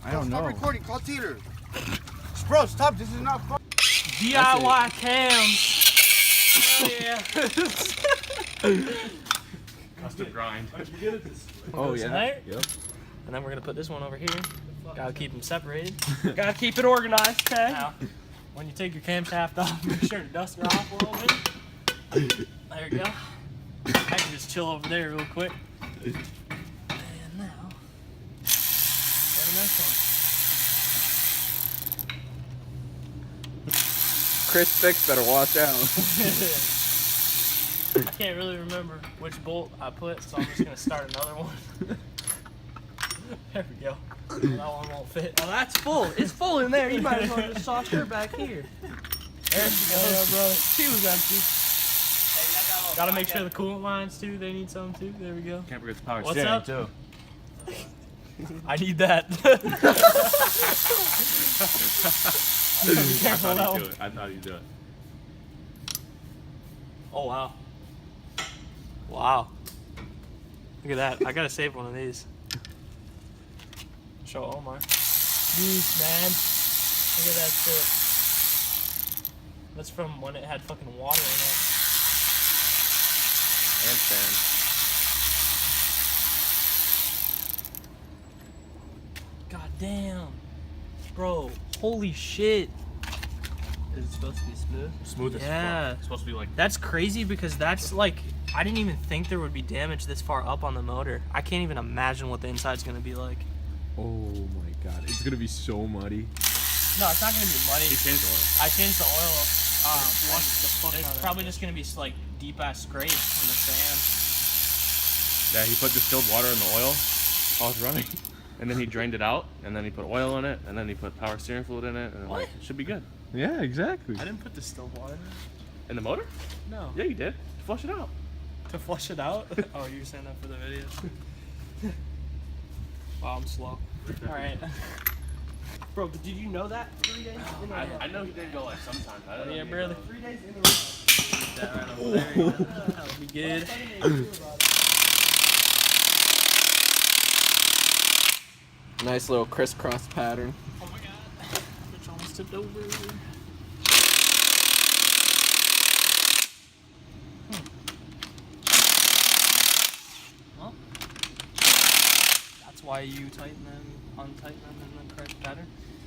I don't know. Stop recording. Call Teeter. Bro, stop. This is not fun. DIY cams. Hell yeah. Custom grind. Oh yeah. There. Yep. And then we're gonna put this one over here. Gotta keep them separated. Gotta keep it organized, okay? Now, when you take your camshaft off, make sure to dust her off a little bit. There you go. I can just chill over there real quick. And now, go to the next one. Chris FiX better watch out. I can't really remember which bolt I put, so I'm just gonna start another one. There we go. That one won't fit. Oh, that's full. It's full in there. You might as well just toss her back here. There she goes. Yeah, brother. She was empty. Gotta make sure the coolant lines too. They need some too. There we go. Can't forget the power What's steering up? too. I need that. I thought he'd do it. I thought he'd do it. Oh wow. Wow. Look at that. I gotta save one of these. Show Omar. Jeez, man. Look at that shit. That's from when it had fucking water in it. And sand. God damn. Bro, holy shit. Is it supposed to be smooth? Smooth as Yeah. fuck. It's supposed to be like. That's crazy because that's like, I didn't even think there would be damage this far up on the motor. I can't even imagine what the inside's gonna be like. Oh my god, it's gonna be so muddy. No, it's not gonna be muddy. He changed the oil. I changed the oil. It's probably just gonna be like deep ass scrapes from the sand. Yeah, he put distilled water in the oil while it's running, and then he drained it out, and then he put oil in it, and then he put power steering fluid in it, and like, it should be good. Yeah, exactly. I didn't put distilled water in it. In the motor? No. Yeah, you did. Flush it out. To flush it out? Oh, you were saying that for the video? Wow, I'm slow. Alright. Bro, but did you know that 3 days in a row? I know he did go like sometimes. I don't know Yeah, if he barely. did. 3 days in a row. That right over there. That'll be good. Nice little crisscross pattern. Oh my god. Which almost tipped over. Well, that's why you tighten them, untighten them in the correct